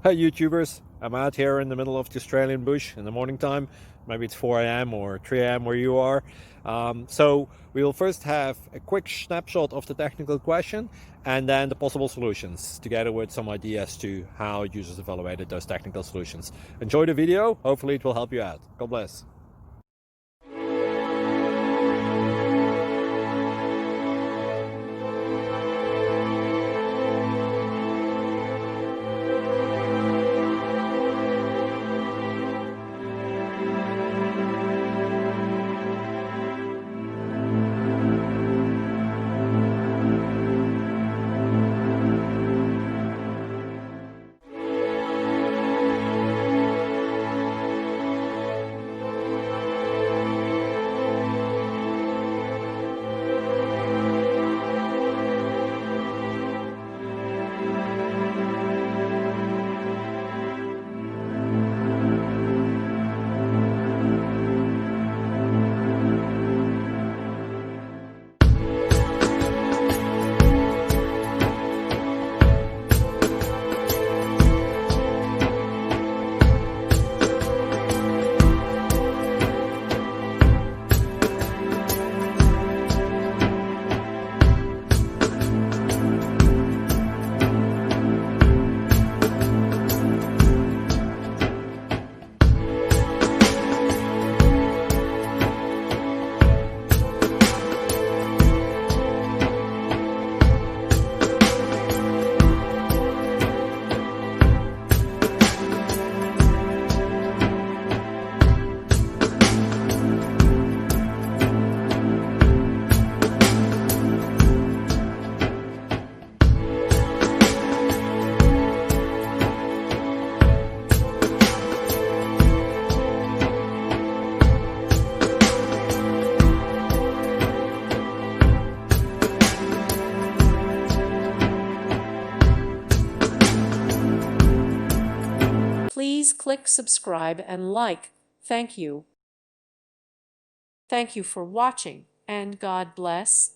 Hi YouTubers, I'm out here in the middle of the Australian bush in the morning time. Maybe it's 4 a.m. or 3 a.m. where you are. So we will first have a quick snapshot of the technical question and then the possible solutions, together with some ideas to how users evaluated those technical solutions. Enjoy the video, hopefully it will help you out. God bless. Please click subscribe and like. Thank you. Thank you for watching, and God bless.